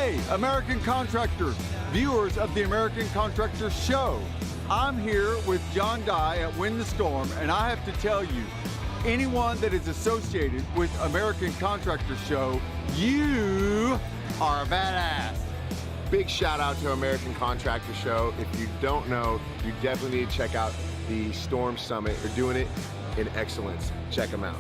Hey, American Contractor, viewers of the American Contractor Show. I'm here with John Dye at Win the Storm, and I have to tell you, anyone that is associated with American Contractor Show, you are a badass. Big shout out to American Contractor Show. If you don't know, you definitely need to check out the Storm Summit. They're doing it in excellence. Check them out.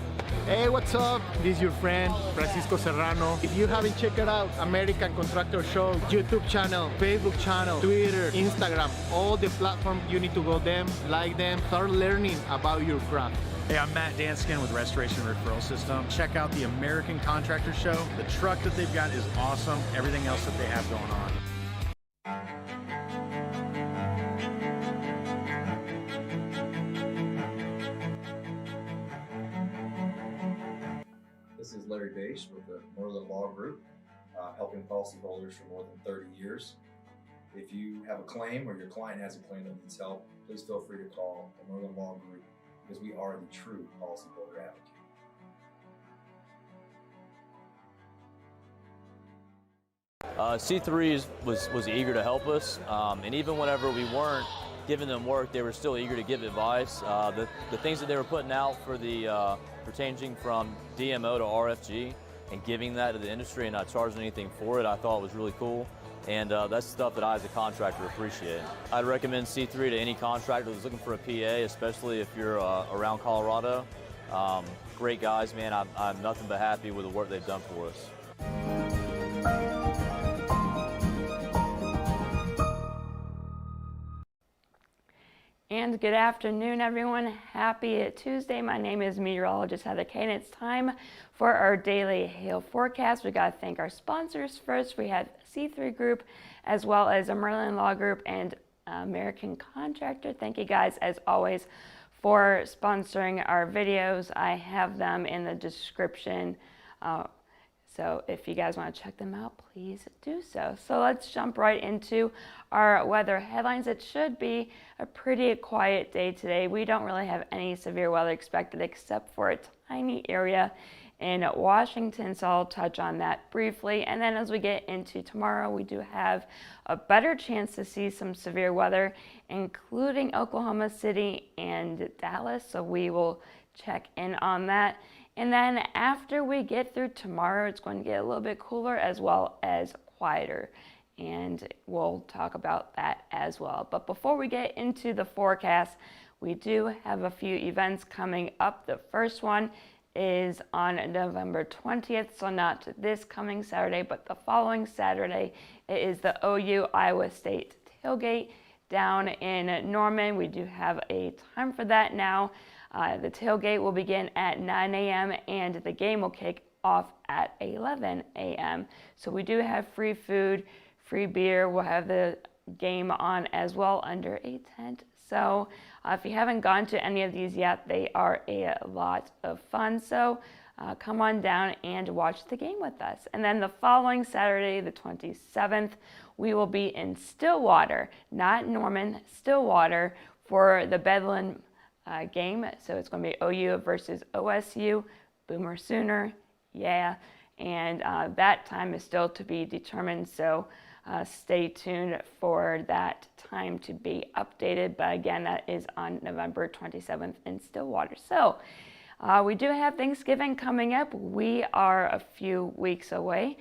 Hey, what's up? This is your friend, Francisco Serrano. If you haven't checked it out, American Contractor Show, YouTube channel, Facebook channel, Twitter, Instagram, all the platforms, you need to go them, like them, start learning about your craft. Hey, I'm Matt Danskin with Restoration Referral System. Check out the American Contractor Show. The truck that they've got is awesome. Everything else that they have going on. This is Larry Bache with the Merlin Law Group, helping policyholders for more than 30 years. If you have a claim or your client has a claim that needs help, please feel free to call the Merlin Law Group because we are the true policyholder advocate. C3 was eager to help us, and even whenever we weren't giving them work, they were still eager to give advice. The things that they were putting out for the changing from DMO to RFG and giving that to the industry and not charging anything for it, I thought was really cool. And that's stuff that I, as a contractor, appreciate. I'd recommend C3 to any contractor that's looking for a PA, especially if you're around Colorado. Great guys, man. I'm nothing but happy with the work they've done for us. And good afternoon, everyone. Happy Tuesday. My name is meteorologist Heather Kane. It's time for our daily hail forecast. We got to thank our sponsors first. We have C3 Group, as well as a Merlin Law Group and American Contractor. Thank you guys, as always, for sponsoring our videos. I have them in the description. So if you guys want to check them out, please do so. So let's jump right into our weather headlines. It should be a pretty quiet day today. We don't really have any severe weather expected except for a tiny area in Washington, so I'll touch on that briefly. And then as we get into tomorrow, we do have a better chance to see some severe weather, including Oklahoma City and Dallas, so we will check in on that. And then after we get through tomorrow, it's going to get a little bit cooler as well as quieter. And we'll talk about that as well. But before we get into the forecast, we do have a few events coming up. The first one is on November 20th, so not this coming Saturday, but the following Saturday. It is the OU Iowa State tailgate down in Norman. We do have a time for that now. The tailgate will begin at 9 a.m. and the game will kick off at 11 a.m. So we do have free food, free beer. We'll have the game on as well under a tent. So if you haven't gone to any of these yet, they are a lot of fun. So come on down and watch the game with us. And then the following Saturday, the 27th, we will be in Stillwater, not Norman, Stillwater, for the Bedlam game. So it's going to be OU versus OSU, Boomer Sooner, yeah. And that time is still to be determined. So stay tuned for that time to be updated. But again, that is on November 27th in Stillwater. So we do have Thanksgiving coming up. We are a few weeks away.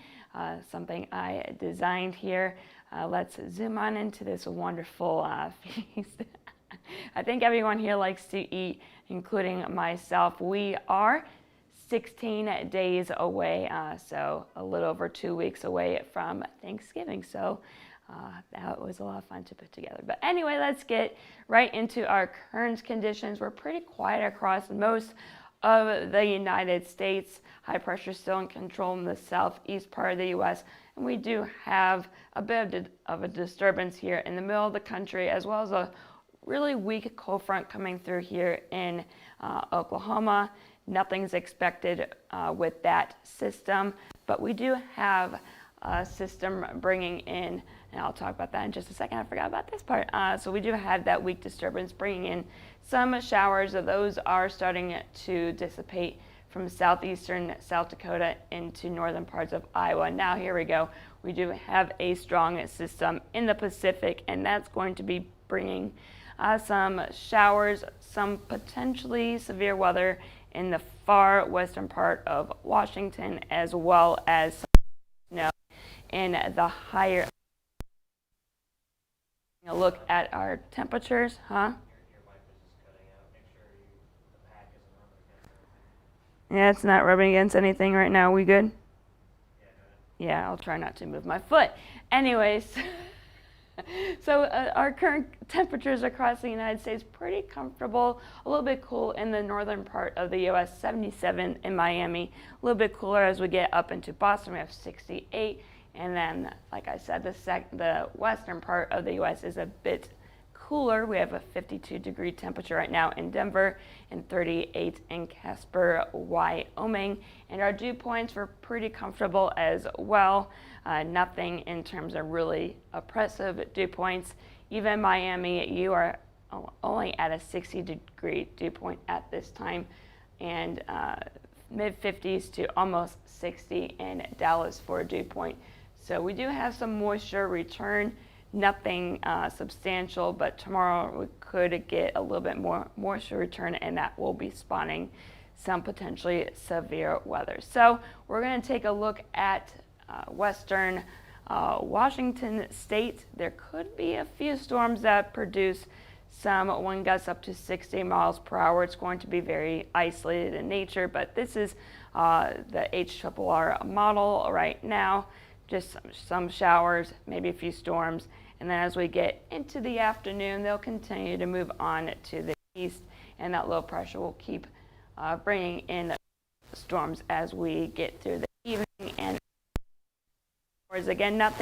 Something I designed here. Let's zoom on into this wonderful feast. I think everyone here likes to eat, including myself. We are 16 days away, so a little over 2 weeks away from Thanksgiving. So that was a lot of fun to put together. But anyway, let's get right into our current conditions. We're pretty quiet across most of the United States. High pressure still in control in the southeast part of the U.S. And we do have a bit of a disturbance here in the middle of the country, as well as a really weak cold front coming through here in Oklahoma. Nothing's expected with that system, but we do have a system bringing in, and I'll talk about that in just a second. I forgot about this part. So we do have that weak disturbance bringing in some showers. Those are starting to dissipate from southeastern South Dakota into northern parts of Iowa. Now here we go. We do have a strong system in the Pacific, and that's going to be bringing some showers, some potentially severe weather in the far western part of Washington, as well as some snow in the higher. A look at our temperatures, Yeah, it's not rubbing against anything right now. We good? Yeah, I'll try not to move my foot. Anyways, so our current temperatures across the United States pretty comfortable. A little bit cool in the northern part of the U.S. 77 in Miami. A little bit cooler as we get up into Boston. We have 68, and then, like I said, the western part of the U.S. is a bit cooler. We have a 52-degree temperature right now in Denver and 38 in Casper, Wyoming. And our dew points were pretty comfortable as well. Nothing in terms of really oppressive dew points. Even Miami, you are only at a 60-degree dew point at this time, and mid-50s to almost 60 in Dallas for a dew point. So we do have some moisture return. Nothing substantial, but tomorrow we could get a little bit more moisture return, and that will be spawning some potentially severe weather. So we're going to take a look at western Washington state. There could be a few storms that produce some wind gusts up to 60 miles per hour. It's going to be very isolated in nature, but this is the HRRR model right now. Just some showers, maybe a few storms. And then as we get into the afternoon, they'll continue to move on to the east, and that low pressure will keep bringing in storms as we get through the evening. And again, nothing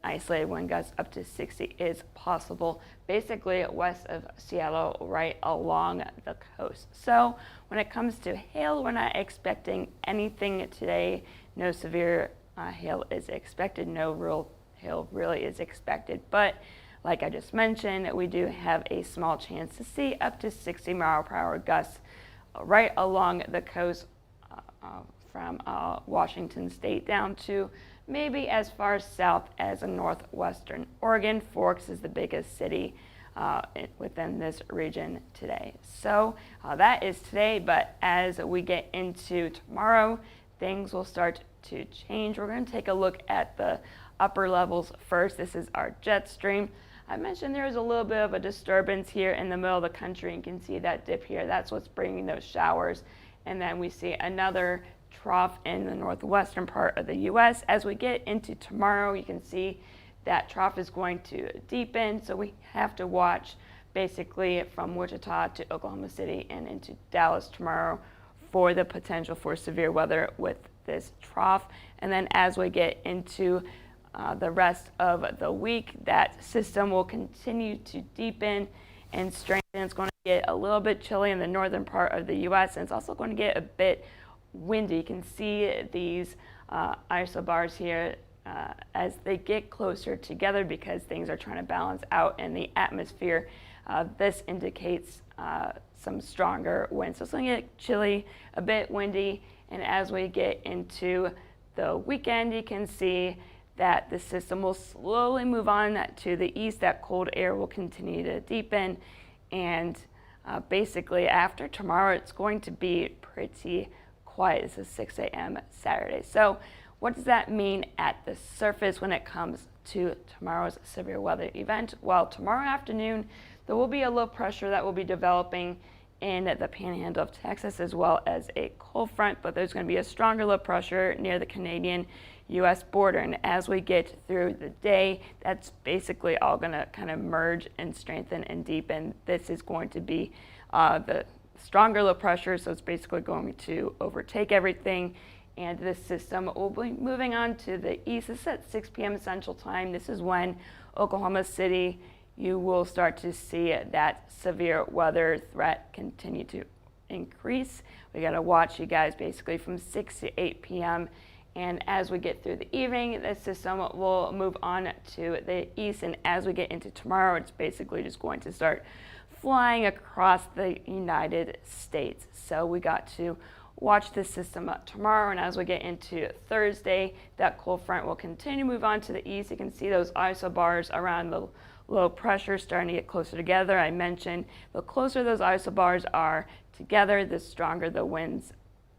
isolated wind gusts up to 60 is possible, basically west of Seattle, right along the coast. So when it comes to hail, we're not expecting anything today. No severe hail is expected. No real hail really is expected. But like I just mentioned, we do have a small chance to see up to 60 mile per hour gusts right along the coast from Washington state down to maybe as far south as northwestern Oregon. Forks is the biggest city within this region today. So that is today, but as we get into tomorrow, things will start to change. We're going to take a look at the upper levels first. This is our jet stream. I mentioned there is a little bit of a disturbance here in the middle of the country. You can see that dip here. That's what's bringing those showers. And then we see another trough in the northwestern part of the U.S. As we get into tomorrow, you can see that trough is going to deepen, so we have to watch basically from Wichita to Oklahoma City and into Dallas tomorrow for the potential for severe weather with this trough. And then as we get into the rest of the week, that system will continue to deepen and strengthen. It's going to get a little bit chilly in the northern part of the U.S., and it's also going to get a bit windy. You can see these isobars here as they get closer together because things are trying to balance out in the atmosphere. This indicates some stronger winds. So it's going to get chilly, a bit windy, and as we get into the weekend, you can see that the system will slowly move on to the east. That cold air will continue to deepen, and basically after tomorrow, it's going to be pretty quiet. It's a 6 a.m. Saturday. So what does that mean at the surface when it comes to tomorrow's severe weather event? Well, tomorrow afternoon, there will be a low pressure that will be developing in the panhandle of Texas, as well as a cold front, but there's going to be a stronger low pressure near the Canadian-U.S. border. And as we get through the day, that's basically all going to kind of merge and strengthen and deepen. This is going to be the stronger low pressure, so it's basically going to overtake everything. And this system will be moving on to the east. This is at 6 p.m. Central Time. This is when Oklahoma City, you will start to see that severe weather threat continue to increase. We got to watch you guys basically from 6 to 8 p.m. And as we get through the evening, the system will move on to the east. And as we get into tomorrow, it's basically just going to start flying across the United States. So we got to watch this system tomorrow. And as we get into Thursday, that cold front will continue to move on to the east. You can see those isobars around the low pressure starting to get closer together. I mentioned the closer those isobars are together, the stronger the winds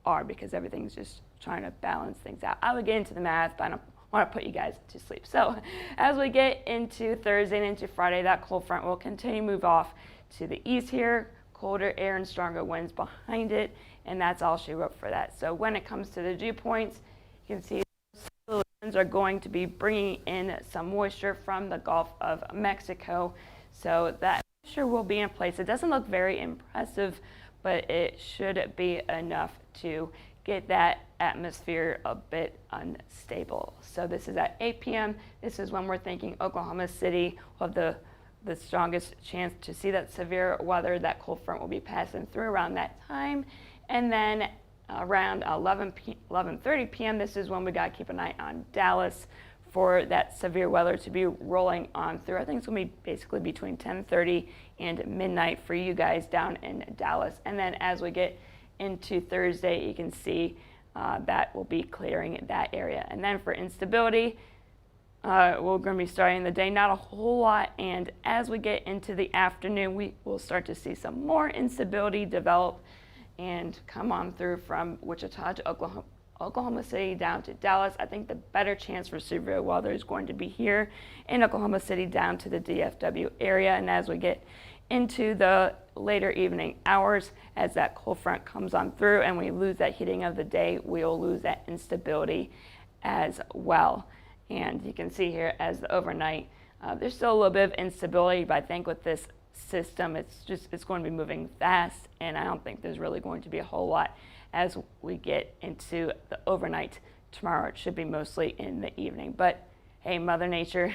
are, because everything's just trying to balance things out. I would get into the math, but I don't want to put you guys to sleep. So as we get into Thursday and into Friday, that cold front will continue to move off to the east here, colder air and stronger winds behind it, and that's all she wrote for that. So when it comes to the dew points, you can see the winds are going to be bringing in some moisture from the Gulf of Mexico. So that moisture will be in place. It doesn't look very impressive, but it should be enough to get that atmosphere a bit unstable. So this is at 8 p.m. This is when we're thinking Oklahoma City will have the strongest chance to see that severe weather. That cold front will be passing through around that time. And then around 11:30 p.m., this is when we got to keep an eye on Dallas for that severe weather to be rolling on through. I think it's going to be basically between 10:30 and midnight for you guys down in Dallas. And then as we get into Thursday, you can see that will be clearing that area. And then for instability, we're going to be starting the day, not a whole lot. And as we get into the afternoon, we will start to see some more instability develop and come on through from Wichita to Oklahoma City down to Dallas. I think the better chance for severe weather is going to be here in Oklahoma City down to the DFW area. And as we get into the later evening hours, as that cold front comes on through and we lose that heating of the day, we'll lose that instability as well. And you can see here as the overnight, there's still a little bit of instability, but I think with this system, it's going to be moving fast, and I don't think there's really going to be a whole lot as we get into the overnight tomorrow. It should be mostly in the evening, but hey, Mother Nature,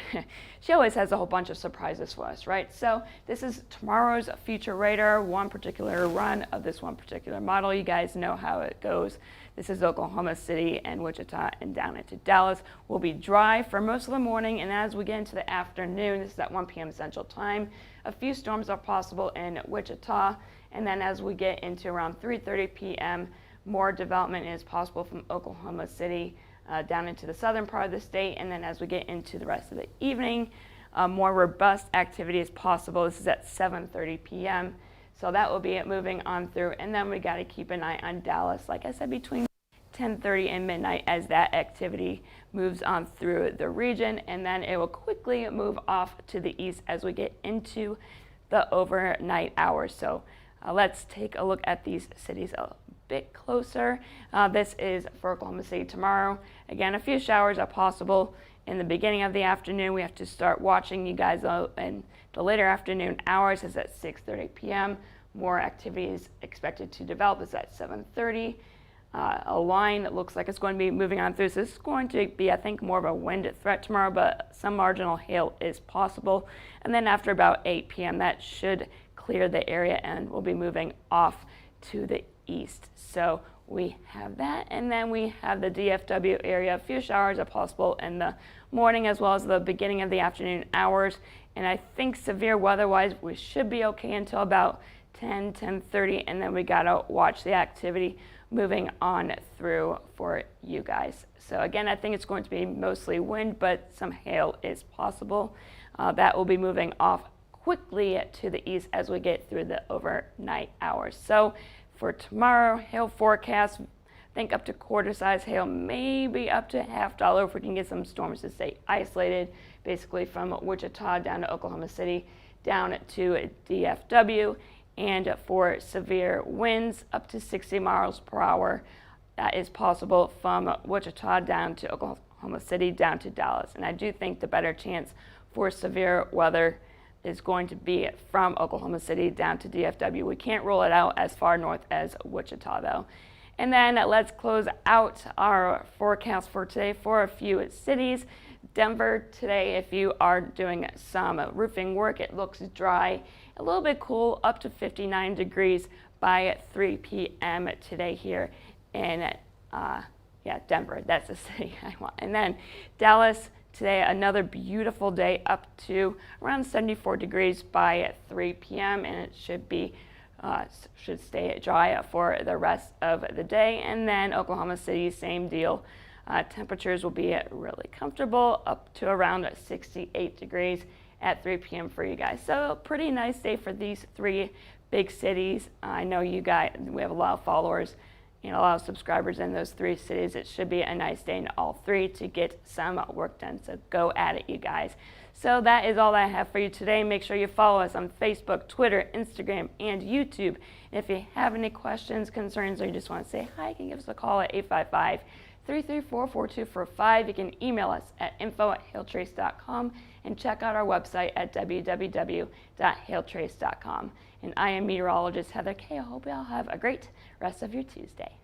she always has a whole bunch of surprises for us, right? So this is tomorrow's future radar, one particular run of this one particular model. You guys know how it goes. This is Oklahoma City and Wichita and down into Dallas. Will be dry for most of the morning, and as we get into the afternoon, this is at 1 p.m. Central Time, a few storms are possible in Wichita, and then as we get into around 3:30 p.m., more development is possible from Oklahoma City down into the southern part of the state, and then as we get into the rest of the evening, more robust activity is possible. This is at 7:30 p.m., so that will be it moving on through, and then we got to keep an eye on Dallas, like I said, between 10:30 and midnight as that activity moves on through the region, and then it will quickly move off to the east as we get into the overnight hours. So let's take a look at these cities a bit closer. This is for Oklahoma City tomorrow. Again, a few showers are possible in the beginning of the afternoon. We have to start watching you guys in the later afternoon hours. Is at 6:30 p.m. More activity is expected to develop. Is at 7:30. A line that looks like it's going to be moving on through. So this is going to be, I think, more of a wind threat tomorrow, but some marginal hail is possible. And then after about 8 p.m., that should clear the area and we'll be moving off to the east. So we have that, and then we have the DFW area. A few showers are possible in the morning as well as the beginning of the afternoon hours. And I think severe weather-wise, we should be okay until about 10:30, and then we gotta watch the activity moving on through for you guys. So again, I think it's going to be mostly wind, but some hail is possible. That will be moving off quickly to the east as we get through the overnight hours. So for tomorrow, hail forecast, think up to quarter size hail, maybe up to $50 if we can get some storms to stay isolated, basically from Wichita down to Oklahoma City, down to DFW. And for severe winds, up to 60 miles per hour, that is possible from Wichita down to Oklahoma City, down to Dallas. And I do think the better chance for severe weather is going to be from Oklahoma City down to DFW. We can't rule it out as far north as Wichita, though. And then let's close out our forecast for today for a few cities. Denver today, if you are doing some roofing work, it looks dry, a little bit cool, up to 59 degrees by 3 p.m. today here in Yeah, Denver, that's the city I want. And then Dallas, today another beautiful day up to around 74 degrees by 3 p.m. and it should stay dry for the rest of the day. And then Oklahoma City, same deal. Temperatures will be really comfortable up to around 68 degrees at 3 p.m. for you guys. So a pretty nice day for these three big cities. I know you guys, we have a lot of followers and a lot of subscribers in those three cities. It should be a nice day in all three to get some work done. So go at it, you guys. So that is all that I have for you today. Make sure you follow us on Facebook, Twitter, Instagram, and YouTube. And if you have any questions, concerns, or you just want to say hi, you can give us a call at 855-334-4245. You can email us at info@hailtrace.com and check out our website at www.hailtrace.com. And I am meteorologist Heather Kay. I hope you all have a great rest of your Tuesday.